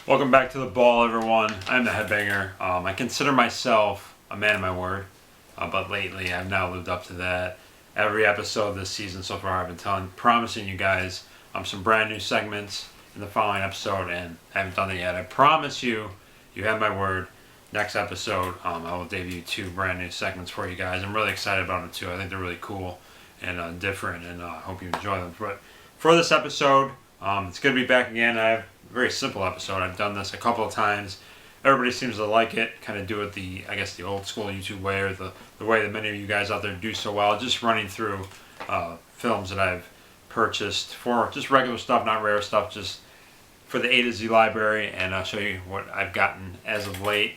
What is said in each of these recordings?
Welcome back to the ball, everyone. I'm the Headbanger. I consider myself a man of my word, but lately I've now lived up to that. Every episode this season so far, I've been promising you guys some brand new segments in the following episode, and I haven't done it yet. I promise you, you have my word. Next episode, I will debut 2 brand new segments for you guys. I'm really excited about them too. I think they're really cool and different, and I hope you enjoy them. But for this episode, it's good to be back again. I have a very simple episode. I've done this a couple of times. Everybody seems to like it. Kind of do it the old school YouTube way, or the way that many of you guys out there do so well. Just running through films that I've purchased for just regular stuff, not rare stuff, just for the A to Z library, and I'll show you what I've gotten as of late.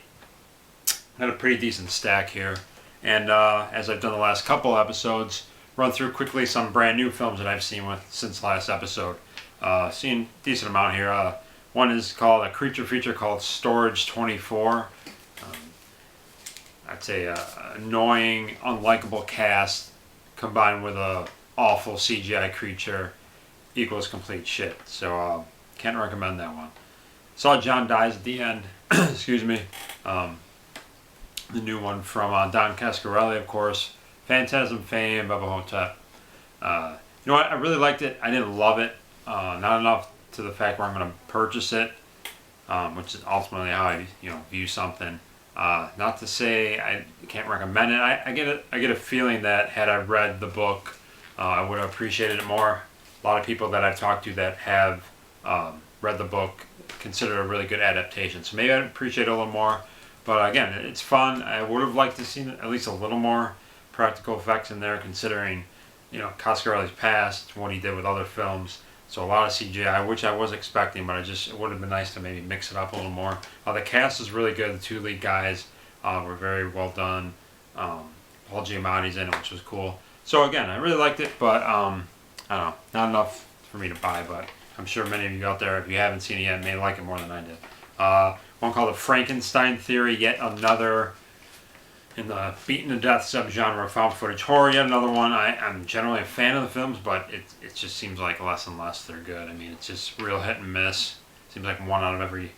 Got a pretty decent stack here, and as I've done the last couple episodes, run through quickly some brand new films that I've seen since last episode. Seen a decent amount here. One is called a creature feature called Storage 24. I'd say a annoying, unlikable cast combined with a awful CGI creature equals complete shit. So can't recommend that one. Saw John Dies at the End. Excuse me. The new one from Don Coscarelli, of course. Phantasm fame, Bubba Hotep. You know what? I really liked it. I didn't love it. Not enough to the fact where I'm going to purchase it, which is ultimately how I view something. Not to say I can't recommend it. I get a feeling that had I read the book, I would have appreciated it more. A lot of people that I've talked to that have read the book consider it a really good adaptation. So maybe I'd appreciate it a little more. But again, it's fun. I would have liked to see at least a little more practical effects in there, considering Coscarelli's past, what he did with other films. So a lot of CGI, which I was expecting, but it would have been nice to maybe mix it up a little more. The cast is really good. The 2 lead guys were very well done. Paul Giamatti's in it, which was cool. So again, I really liked it, but I don't know, not enough for me to buy. But I'm sure many of you out there, if you haven't seen it yet, may like it more than I did. One called The Frankenstein Theory, yet another in the beaten to death subgenre of found footage horror. Yet another one. I'm generally a fan of the films, but it just seems like less and less they're good. I mean, it's just real hit and miss. Seems like one out of every,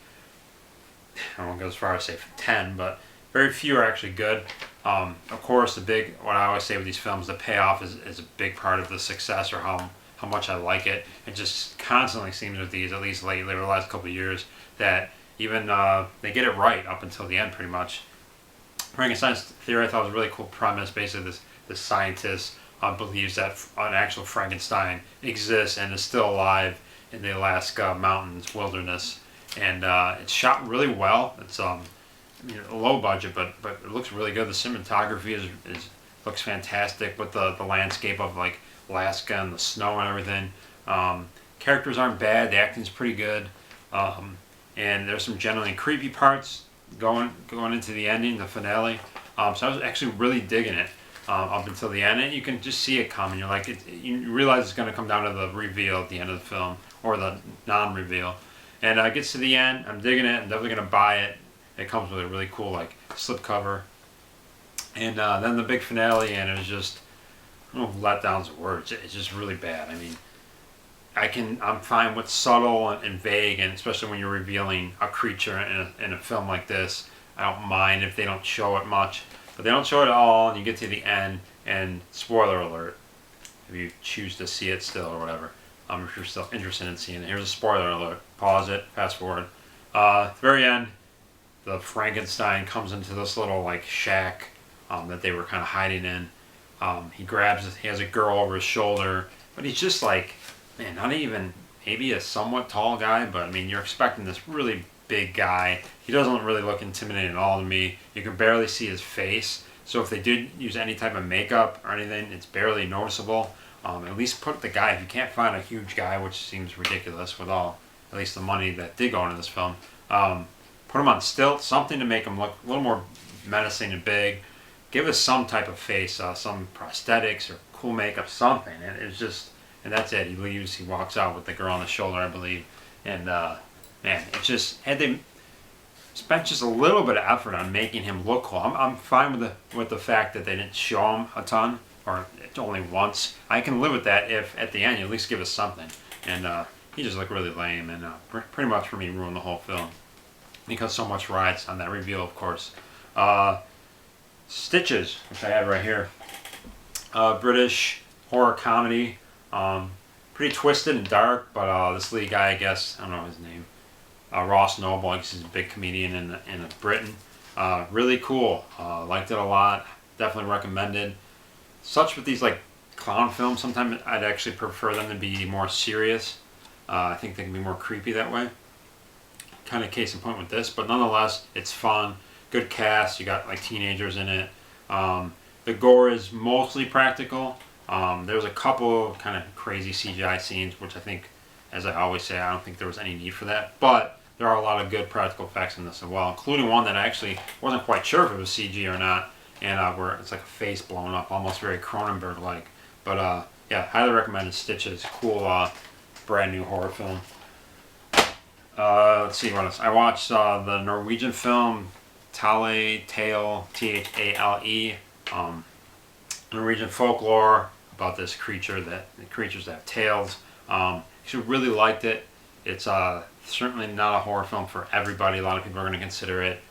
I won't go as far as say 10, but very few are actually good. Of course, what I always say with these films, the payoff is a big part of the success, or how much I like it. It just constantly seems with these, at least lately, over the last couple of years, that even they get it right up until the end, pretty much. Frankenstein's Theory, I thought was a really cool premise. Basically, this scientist believes that an actual Frankenstein exists and is still alive in the Alaska mountains wilderness, and it's shot really well. It's a low budget, but it looks really good. The cinematography looks fantastic with the landscape of like Alaska and the snow and everything. Characters aren't bad. The acting's pretty good. And there's some genuinely creepy parts going into the ending, the finale. So I was actually really digging it up until the end, and you can just see it coming. You're like, you realize it's going to come down to the reveal at the end of the film, or the non-reveal. And it gets to the end. I'm digging it. I'm definitely going to buy it. It comes with a really cool slipcover, and then the big finale, and it was just, I don't know if letdown's a word. It's just really bad. I mean, I'm fine with subtle and vague, and especially when you're revealing a creature in a film like this, I don't mind if they don't show it much, but they don't show it at all, and you get to the end, and spoiler alert, if you choose to see it still or whatever, if you're still interested in seeing it, here's a spoiler alert. Pause it, fast forward. At the very end, the Frankenstein comes into this little shack that they were kind of hiding in. He has a girl over his shoulder, but he's just man, not even maybe a somewhat tall guy, but I mean, you're expecting this really big guy. He doesn't really look intimidating at all to me. You can barely see his face. So if they did use any type of makeup or anything, it's barely noticeable. At least put the guy, if you can't find a huge guy, which seems ridiculous with at least the money that did go into this film, put him on stilts, something to make him look a little more menacing and big. Give us some type of face, some prosthetics or cool makeup, something. And it's just... And that's it. He leaves. He walks out with the girl on his shoulder, I believe. And man, it's just, had they spent just a little bit of effort on making him look cool. I'm fine with the fact that they didn't show him a ton, or only once. I can live with that if at the end you at least give us something. And he just looked really lame, and pretty much for me ruined the whole film because so much rides on that reveal, of course. Stitches, which I have right here, British horror comedy, pretty twisted and dark, but this lead guy, I guess, I don't know his name, Ross Noble, I guess he's a big comedian in Britain. Really cool. Liked it a lot. Definitely recommended. Such with these like clown films, sometimes I'd actually prefer them to be more serious. I think they can be more creepy that way. Kind of case in point with this, but nonetheless, it's fun. Good cast. You got like teenagers in it. The gore is mostly practical. There's a couple kind of crazy CGI scenes, which I think, as I always say, I don't think there was any need for that. But there are a lot of good practical effects in this as well, including one that I actually wasn't quite sure if it was CG or not, and where it's like a face blown up, almost very Cronenberg-like. But yeah, highly recommended. Stitches, cool, brand new horror film. Let's see what else. I watched the Norwegian film Tale, Thale, Norwegian folklore about this creatures that have tails. Actually, really liked it. It's certainly not a horror film for everybody. A lot of people are going to consider it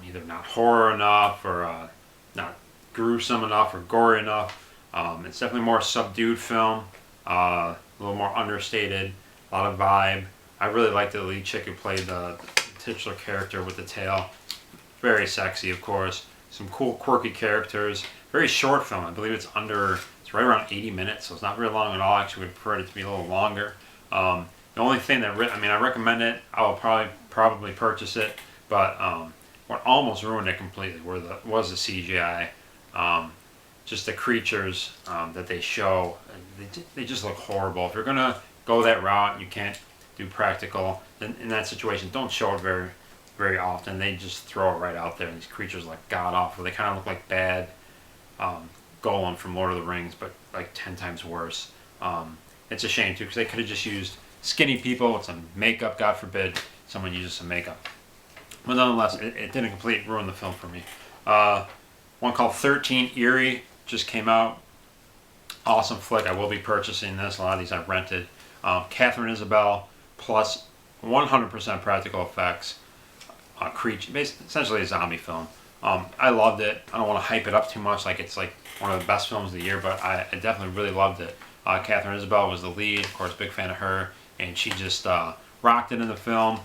either not horror enough or not gruesome enough or gory enough. It's definitely more subdued film, a little more understated, a lot of vibe. I really liked the lead chick who played the titular character with the tail. Very sexy, of course. Some cool, quirky characters. Very short film. I believe it's right around 80 minutes, so it's not very long at all. Actually, we prefer it to be a little longer. The only thing that, I recommend it. I will probably purchase it, but what almost ruined it completely was the CGI. Just the creatures that they show, they just look horrible. If you're gonna go that route, you can't do practical. Then in that situation, don't show it very, very often. They just throw it right out there, and these creatures look god awful. They kind of look like bad Gollum from Lord of the Rings, but like 10 times worse. It's a shame too, because they could have just used skinny people with some makeup. God forbid someone uses some makeup. But nonetheless, it didn't completely ruin the film for me. One called 13 Eerie just came out. Awesome flick. I will be purchasing this. A lot of these I've rented. Catherine Isabelle plus 100% practical effects. Essentially a zombie film. I loved it. I don't want to hype it up too much like it's like one of the best films of the year, but I definitely really loved it. Catherine Isabelle was the lead, of course, big fan of her, and she just rocked it in the film.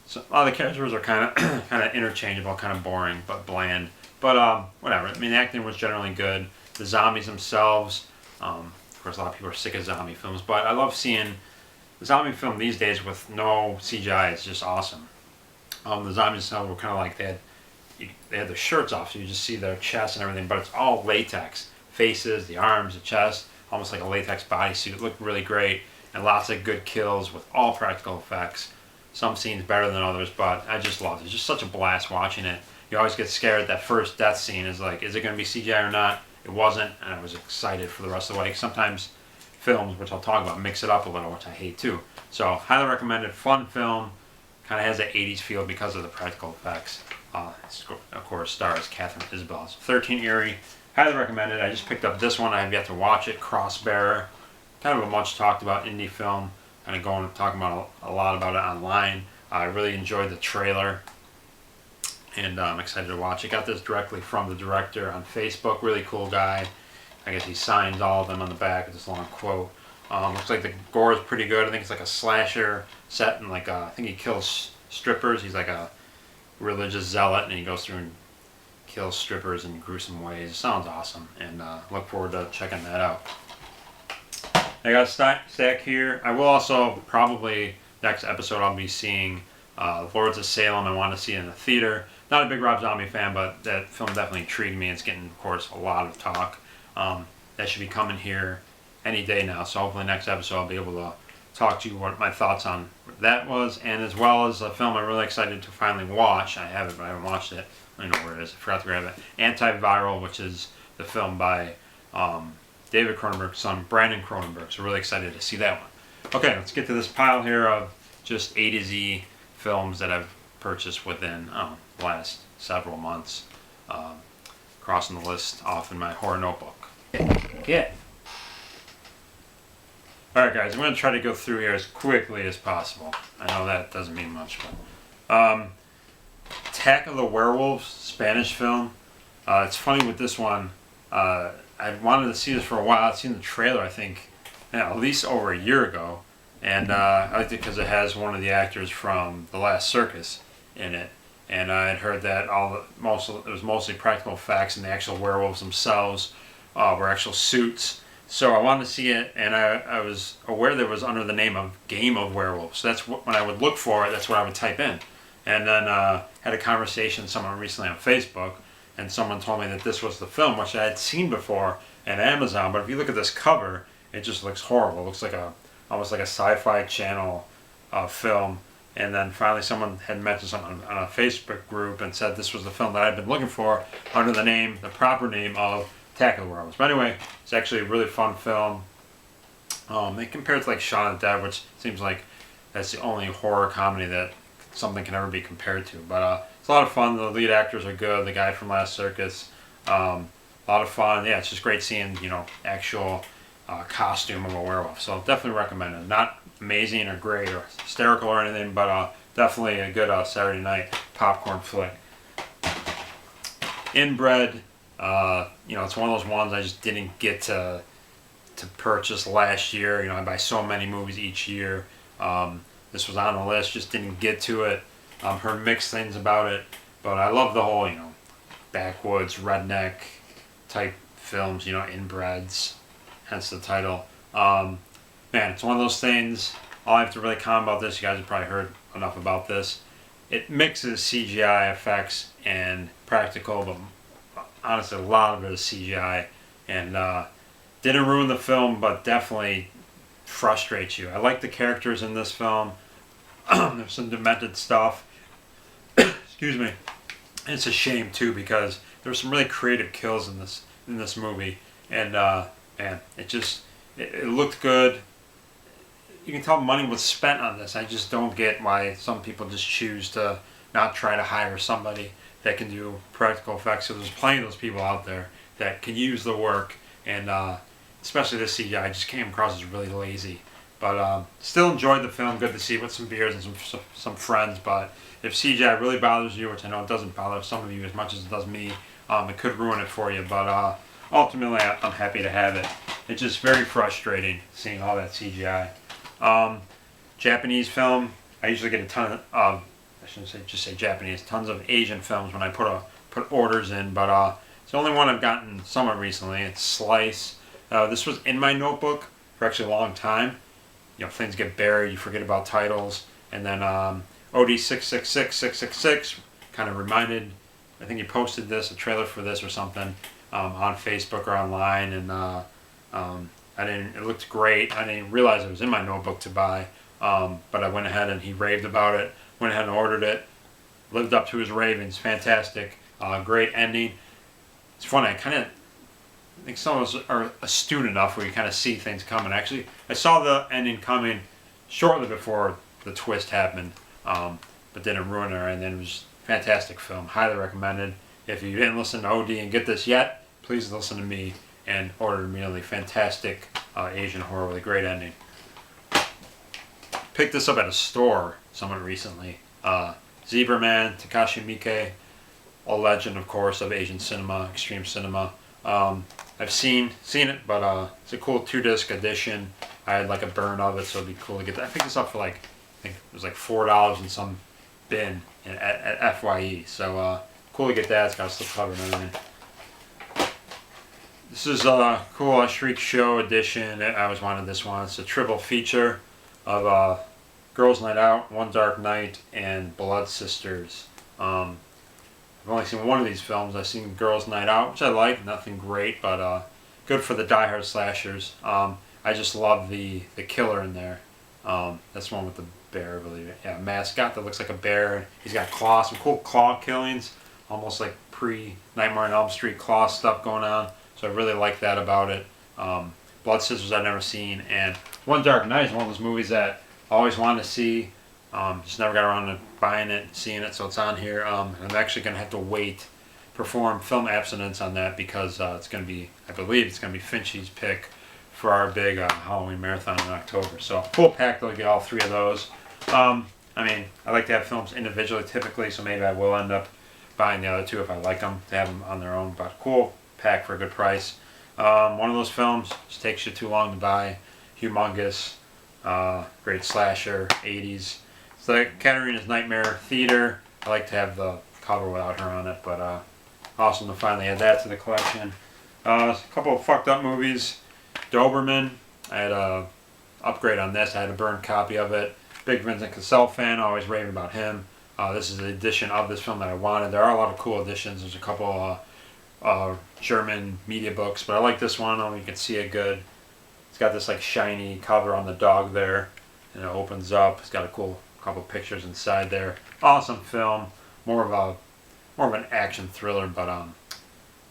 So a lot of the characters are kind of interchangeable, kind of boring, but bland. But whatever. I mean, the acting was generally good. The zombies themselves, of course, a lot of people are sick of zombie films, but I love seeing the zombie film these days with no CGI. It's just awesome. The zombies themselves were kind of like they had their shirts off, so you just see their chest and everything, but it's all latex. Faces, the arms, the chest, almost like a latex bodysuit. It looked really great, and lots of good kills with all practical effects. Some scenes better than others, but I just loved it. It's just such a blast watching it. You always get scared. That first death scene is like, is it going to be CGI or not? It wasn't, and I was excited for the rest of the way. Sometimes films, which I'll talk about, mix it up a little, which I hate too. So, highly recommended. Fun film. Kind of has that 80s feel because of the practical effects. Of course, stars Catherine Isabelle. 13 Eerie. Highly recommended. I just picked up this one. I have yet to watch it. Crossbearer. Kind of a much talked about indie film. Kind of going and talking about a lot about it online. I really enjoyed the trailer, and I'm excited to watch it. Got this directly from the director on Facebook. Really cool guy. I guess he signed all of them on the back with this long quote. Looks like the gore is pretty good. I think it's like a slasher set, and like I think he kills strippers. He's like a religious zealot, and he goes through and kills strippers in gruesome ways. It sounds awesome, and look forward to checking that out. I got a stack here. I will also probably next episode I'll be seeing Lords of Salem. I want to see it in the theater. Not a big Rob Zombie fan, but that film definitely intrigued me. It's getting, of course, a lot of talk. That should be coming here any day now. So hopefully next episode I'll be able to talk to you what my thoughts on that was, and as well as a film I'm really excited to finally watch. I have it, but I haven't watched it. I don't know where it is. I forgot to grab it. Antiviral, which is the film by David Cronenberg's son, Brandon Cronenberg. So really excited to see that one. Okay, let's get to this pile here of just A to Z films that I've purchased within the last several months. Crossing the list off in my horror notebook. Get. Alright guys, I'm going to try to go through here as quickly as possible. I know that doesn't mean much, but Attack of the Werewolves, Spanish film. It's funny with this one, I'd wanted to see this for a while. I'd seen the trailer, I think, at least over a year ago, and I liked it because it has one of the actors from The Last Circus in it, and I had heard that it was mostly practical effects, and the actual werewolves themselves were actual suits. So I wanted to see it, and I was aware that it was under the name of Game of Werewolves. So that's when I would look for it. That's what I would type in, and then had a conversation with someone recently on Facebook, and someone told me that this was the film, which I had seen before at Amazon. But if you look at this cover, it just looks horrible. It looks like almost like a Sci-Fi Channel film. And then finally, someone had mentioned something on a Facebook group and said this was the film that I'd been looking for under the proper name of Attack of the Werewolves. But anyway, it's actually a really fun film. It compared to like Shaun of the Dead, which seems like that's the only horror comedy that something can ever be compared to. But it's a lot of fun. The lead actors are good. The guy from Last Circus, a lot of fun. Yeah, it's just great seeing actual costume of a werewolf. So definitely recommend it. Not amazing or great or hysterical or anything, but definitely a good Saturday night popcorn flick. Inbred. It's one of those ones I just didn't get to purchase last year. I buy so many movies each year. This was on the list, just didn't get to it. Heard mixed things about it, but I love the whole, backwoods, redneck type films, inbreds, hence the title. Man, it's one of those things. All I have to really comment about this, you guys have probably heard enough about this. It mixes CGI effects and practical, but honestly, a lot of it is CGI, and didn't ruin the film, but definitely frustrates you. I like the characters in this film. There's some demented stuff. Excuse me. And it's a shame too because there's some really creative kills in this movie, and man, it looked good. You can tell money was spent on this. I just don't get why some people just choose to not try to hire somebody that can do practical effects. So there's plenty of those people out there that can use the work, and especially this CGI just came across as really lazy. But still enjoyed the film. Good to see it with some beers and some friends. But if CGI really bothers you, which I know it doesn't bother some of you as much as it does me, it could ruin it for you. But ultimately, I'm happy to have it. It's just very frustrating seeing all that CGI. Japanese film. I usually get a ton of I shouldn't say Japanese, tons of Asian films when I put orders in, but it's the only one I've gotten somewhat recently. It's Slice. This was in my notebook for actually a long time. Things get buried, you forget about titles, and then OD 666 kind of reminded. I think he posted a trailer for this or something on Facebook or online, and I didn't. It looked great. I didn't realize it was in my notebook to buy, but I went ahead and he raved about it. Went ahead and ordered it. Lived up to his ravings. Fantastic. Great ending. It's funny. I think some of us are astute enough where you kind of see things coming. Actually, I saw the ending coming shortly before the twist happened, but didn't ruin it. And then it was a fantastic film. Highly recommended. If you didn't listen to OD and get this yet, please listen to me and order immediately. Fantastic Asian horror with a great ending. Picked this up at a store somewhat recently. Zebra Man, Takashi Miike, a legend, of course, of Asian cinema, extreme cinema. I've seen it, but it's a cool 2-disc edition. I had like a burn of it, so it'd be cool to get that. I picked this up for I think it was like $4 in some bin at FYE. So cool to get that. It's got a slipcover and everything. This is a cool Shriek Show edition. I always wanted this one. It's a triple feature of Girls Night Out, One Dark Night, and Blood Sisters. I've only seen one of these films. I've seen Girls Night Out, which I like. Nothing great, but good for the diehard slashers. I just love the killer in there. That's the one with the bear, I believe. Yeah, mascot that looks like a bear. He's got claws, some cool claw killings, almost like pre-Nightmare on Elm Street claw stuff going on. So I really like that about it. Blood Sisters I've never seen, and One Dark Night is one of those movies that I always wanted to see. Just never got around to buying it, seeing it, so it's on here. I'm actually going to have to perform film abstinence on that because it's going to be, I believe it's going to be Finchy's pick for our big Halloween marathon in October. So full pack, they'll get all 3 of those. I mean, I like to have films individually typically, so maybe I will end up buying the other 2 if I like them, to have them on their own. But cool pack for a good price. One of those films just takes you too long to buy. Humongous, great slasher, 80s. It's like Katarina's Nightmare Theater. I like to have the cover without her on it, but awesome to finally add that to the collection. A couple of fucked up movies. Doberman, I had a upgrade on this. I had a burned copy of it. Big Vincent Cassel fan, always raving about him. This is the edition of this film that I wanted. There are a lot of cool editions. There's a couple German media books, but I like this one. You can see it good. It's got this like shiny cover on the dog there, and it opens up. It's got a cool couple pictures inside there. Awesome film. More of an action thriller, but of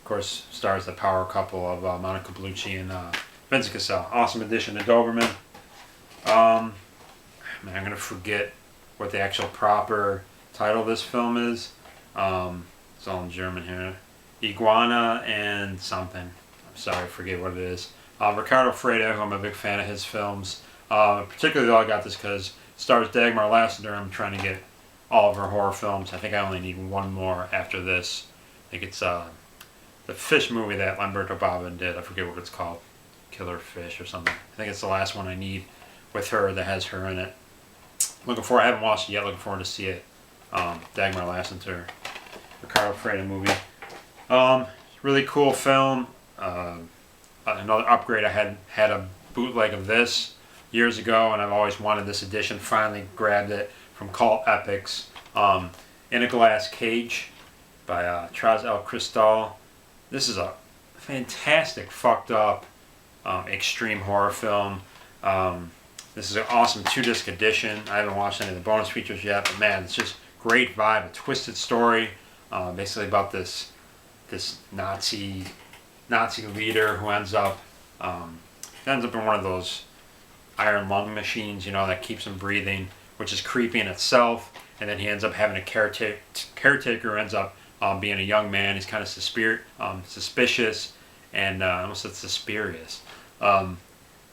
course stars the power couple of Monica Bellucci and Vincent Cassel. Awesome addition to Doberman. Man, I'm gonna forget what the actual proper title of this film is. It's all in German here. Iguana and something. I'm sorry, I forget what it is. Ricardo Freire, who I'm a big fan of his films. Particularly, I got this because it stars Dagmar Lasseter. I'm trying to get all of her horror films. I think I only need one more after this. I think it's the fish movie that Lamberto Bava did. I forget what it's called. Killer Fish or something. I think it's the last one I need with her that has her in it. Looking forward. I haven't watched it yet. Looking forward to see it. Dagmar Lasseter, Ricardo Freire movie. Really cool film. Another upgrade. I had a bootleg of this years ago, and I've always wanted this edition. Finally grabbed it from Cult Epics. In a Glass Cage by Traz El Cristal. This is a fantastic, fucked up, extreme horror film. This is an awesome 2-disc edition. I haven't watched any of the bonus features yet, but man, it's just great vibe, a twisted story, basically about this Nazi leader who ends up in one of those iron lung machines, that keeps him breathing, which is creepy in itself. And then he ends up having a caretaker who ends up being a young man. He's kind of suspicious and almost suspirious.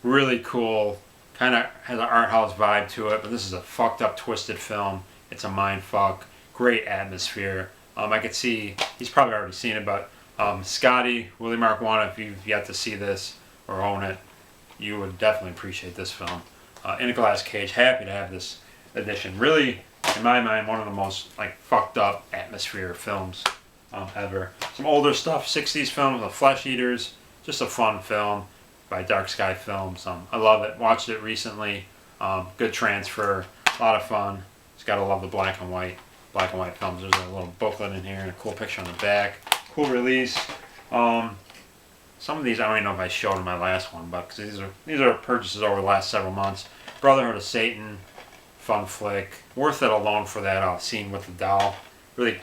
Really cool. Kind of has an art house vibe to it, but this is a fucked up, twisted film. It's a mind fuck. Great atmosphere. I could see, he's probably already seen it, but Scotty, Willie Marquand, if you've yet to see this or own it, you would definitely appreciate this film. In a Glass Cage, happy to have this edition. Really, in my mind, one of the most fucked up atmosphere films ever. Some older stuff, 60s films, The Flesh Eaters, just a fun film by Dark Sky Films. I love it. Watched it recently. Good transfer, a lot of fun. Just gotta love the black and white films. There's a little booklet in here and a cool picture on the back. Cool release. Some of these I don't even know if I showed in my last one, but cause these are purchases over the last several months. Brotherhood of Satan, fun flick. Worth it alone for that scene with the doll. Really,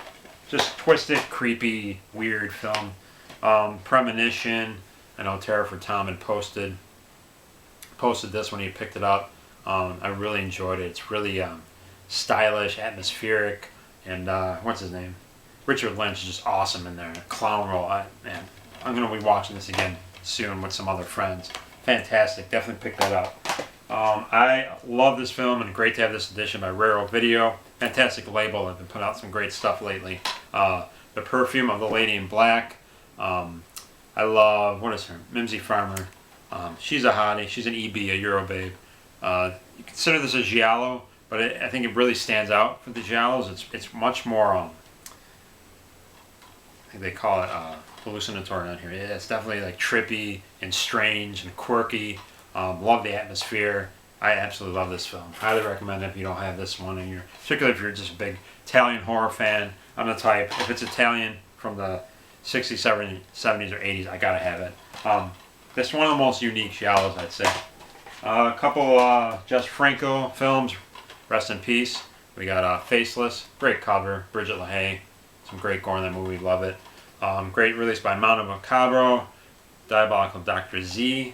just twisted, creepy, weird film. Premonition. I know Terror for Tom had posted this when he picked it up. I really enjoyed it. It's really stylish, atmospheric, and what's his name? Richard Lynch is just awesome in there. Clown role. Man, I'm going to be watching this again soon with some other friends. Fantastic. Definitely pick that up. I love this film, and great to have this edition by Raro Video. Fantastic label. They've been putting out some great stuff lately. The Perfume of the Lady in Black. I love, what is her? Mimsy Farmer. She's a hottie. She's an EB, a Euro babe. You consider this a giallo, but I think it really stands out for the giallos. It's much more, I think they call it hallucinatory on here. Yeah, it's definitely trippy and strange and quirky. Love the atmosphere. I absolutely love this film. Highly recommend it if you don't have this one, and particularly if you're just a big Italian horror fan. I'm the type, if it's Italian from the 60s, 70s, or 80s, I gotta have it. This is one of the most unique giallos, I'd say. A couple Jess Franco films, rest in peace. We got Faceless, great cover, Bridget LaHaye, some great gore in that movie, love it. Great release by Mondo Macabro, Diabolical Dr. Z,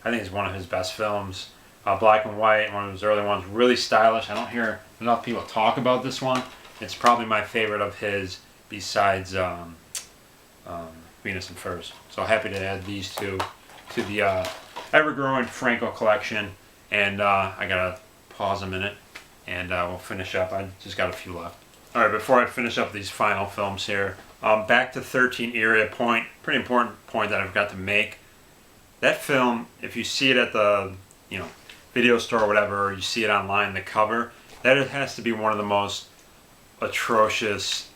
I think it's one of his best films. Black and White, one of his early ones, really stylish. I don't hear enough people talk about this one. It's probably my favorite of his besides Venus and Furs. So happy to add these two to the ever-growing Franco collection. And I gotta pause a minute, and we'll finish up. I just got a few left. All right, before I finish up these final films here, back to 13 Area Point. Pretty important point that I've got to make. That film, if you see it at the video store or whatever, or you see it online, the cover, that has to be one of the most atrocious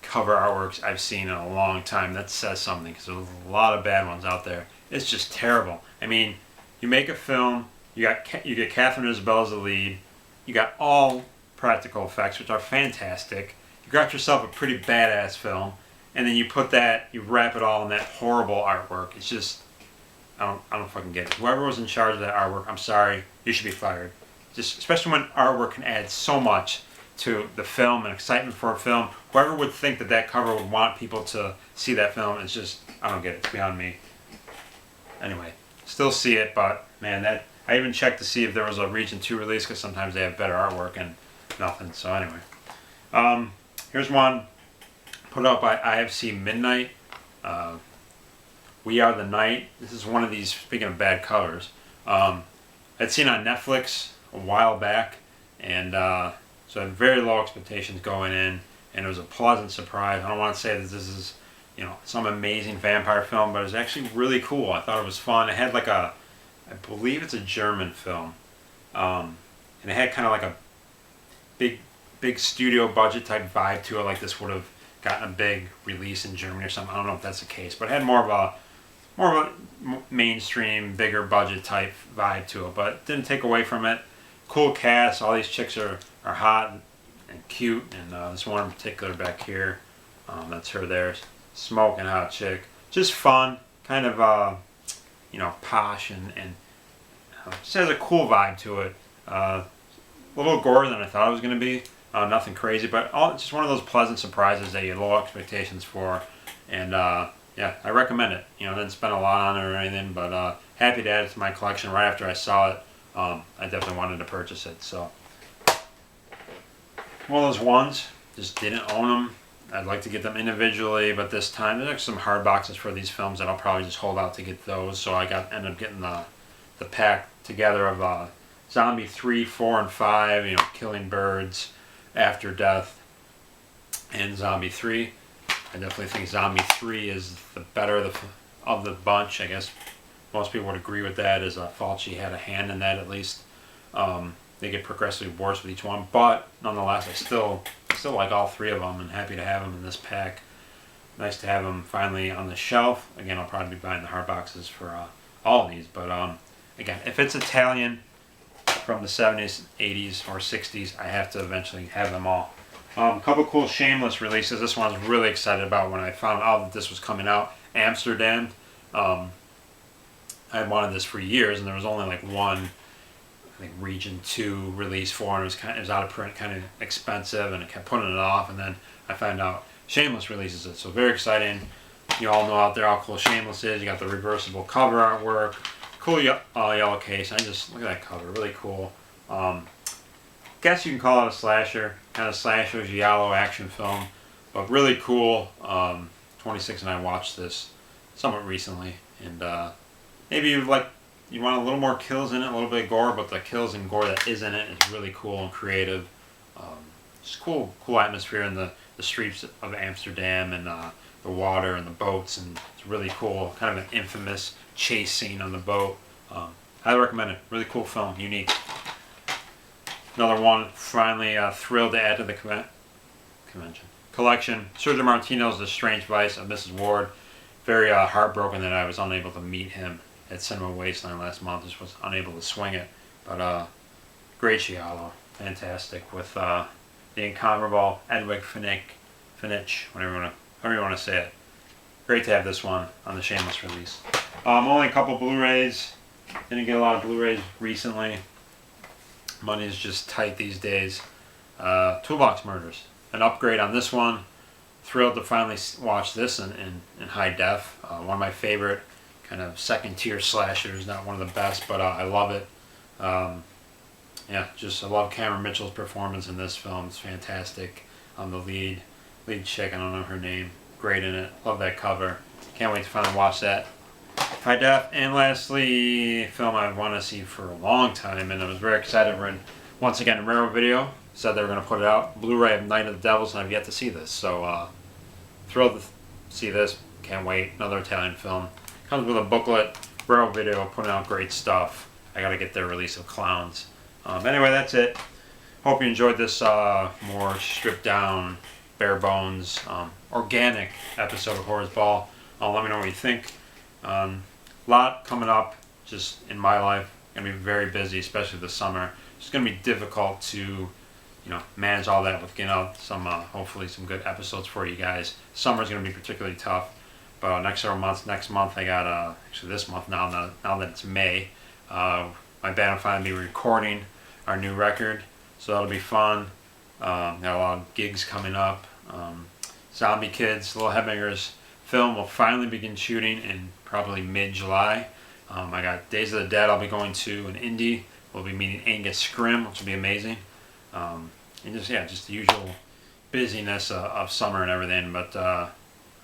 cover artworks I've seen in a long time. That says something, because there's a lot of bad ones out there. It's just terrible. I mean, you make a film, you get Catherine Isabelle as the lead, you got all practical effects, which are fantastic. You got yourself a pretty badass film, and then you wrap it all in that horrible artwork. It's just, I don't fucking get it. Whoever was in charge of that artwork, I'm sorry, you should be fired. Just especially when artwork can add so much to the film and excitement for a film. Whoever would think that cover would want people to see that film, it's just, I don't get it. It's beyond me. Anyway, still see it, but man, I even checked to see if there was a Region 2 release, because sometimes they have better artwork, and nothing. So anyway, here's one put out by IFC Midnight. We Are the Night. This is one of these, speaking of bad covers, I'd seen on Netflix a while back, and so I had very low expectations going in, and it was a pleasant surprise. I don't want to say that this is, some amazing vampire film, but it was actually really cool. I thought it was fun. It had like I believe it's a German film, and it had kind of like a big studio budget type vibe to it, like this would have gotten a big release in Germany or something. I don't know if that's the case, but it had more of a mainstream, bigger budget type vibe to it, but it didn't take away from it. Cool cast. All these chicks are hot and cute, and this one in particular back here, that's her there, smoking hot chick. Just fun, kind of posh, and just has a cool vibe to it. A little gore than I thought it was going to be. Nothing crazy, but it's just one of those pleasant surprises that you had low expectations for, and yeah, I recommend it. Didn't spend a lot on it or anything, but happy to add it to my collection. Right after I saw it, I definitely wanted to purchase it. So one of those ones, just didn't own them. I'd like to get them individually, but this time there's some hard boxes for these films that I'll probably just hold out to get those. So I ended up getting the pack together of Zombie 3, 4, and 5. Killing Birds, After Death, and Zombie 3. I definitely think Zombie 3 is the better of the bunch. I guess most people would agree with that, as Fulci had a hand in that at least. They get progressively worse with each one, but nonetheless, I still like all three of them, and happy to have them in this pack. Nice to have them finally on the shelf. Again, I'll probably be buying the hard boxes for all of these, but again, if it's Italian from the 70s, 80s, or 60s, I have to eventually have them all. A couple cool Shameless releases. This one I was really excited about when I found out that this was coming out. Amsterdam. I had wanted this for years, and there was only like one, I think, Region 2 release for it. It was out of print, kind of expensive, and I kept putting it off, and then I found out Shameless releases it. So very exciting. You all know out there how cool Shameless is. You got the reversible cover artwork. Cool yellow case. I just, look at that cover. Really cool. Guess you can call it a slasher. Kind of slasher, giallo action film, but really cool. 26 and I watched this somewhat recently, and maybe you want a little more kills in it, a little bit of gore, but the kills and gore that is in it is really cool and creative. Just cool atmosphere in the streets of Amsterdam, and the water and the boats, and it's really cool. Kind of an infamous chase scene on the boat. Highly recommend it. Really cool film, unique. Another one, finally thrilled to add to the collection. Sergio Martino's The Strange Vice of Mrs. Ward. Very heartbroken that I was unable to meet him at Cinema Wasteland last month. Just was unable to swing it. But great giallo. Fantastic. With the incomparable Edwig Finich, however you want to say it. Great to have this one on the Shameless release. Only a couple Blu-rays. Didn't get a lot of Blu-rays recently. Money is just tight these days. Toolbox Murders. An upgrade on this one. Thrilled to finally watch this in high def. One of my favorite kind of second tier slashers. Not one of the best, but I love it. Yeah, I love Cameron Mitchell's performance in this film. It's fantastic. The lead chick, I don't know her name. Great in it. Love that cover. Can't wait to finally watch that. high def. And lastly, film I want to see for a long time, and I was very excited when, once again, Railroad Video said they were going to put it out. Blu-ray of Night of the Devils, and I've yet to see this. So, thrilled to see this. Can't wait. Another Italian film. Comes with a booklet. Railroad Video putting out great stuff. I got to get their release of Clowns. Anyway, that's it. Hope you enjoyed this more stripped down, bare bones, organic episode of Horror's Ball. Let me know what you think. A lot coming up just in my life. Gonna be very busy, especially this summer. It's gonna be difficult to, manage all that with getting out some, hopefully some good episodes for you guys. Summer's gonna be particularly tough. But next month I got, actually this month now that it's May, my band will finally be recording our new record. So that'll be fun. Got a lot of gigs coming up. Zombie Kids, Little Headbangers film will finally begin shooting in probably mid-July. I got Days of the Dead I'll be going to in Indy. We'll be meeting Angus Scrim, which will be amazing. And just the usual busyness of summer and everything. But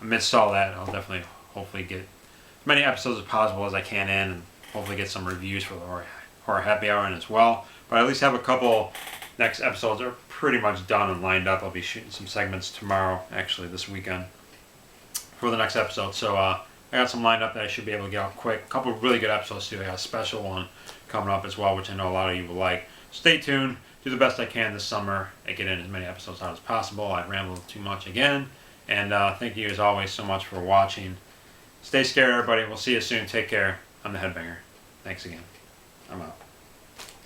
amidst all that, I'll definitely hopefully get as many episodes as possible as I can in, and hopefully get some reviews for the Horror Happy Hour in as well. But I at least have a couple. Next episodes are pretty much done and lined up. I'll be shooting some segments tomorrow, actually this weekend, for the next episode. So I got some lined up that I should be able to get out quick. A couple of really good episodes too. I got a special one coming up as well, which I know a lot of you will like. Stay tuned. Do the best I can this summer and get in as many episodes out as possible. I rambled too much again. And thank you as always so much for watching. Stay scared, everybody. We'll see you soon. Take care. I'm the Headbanger. Thanks again. I'm out.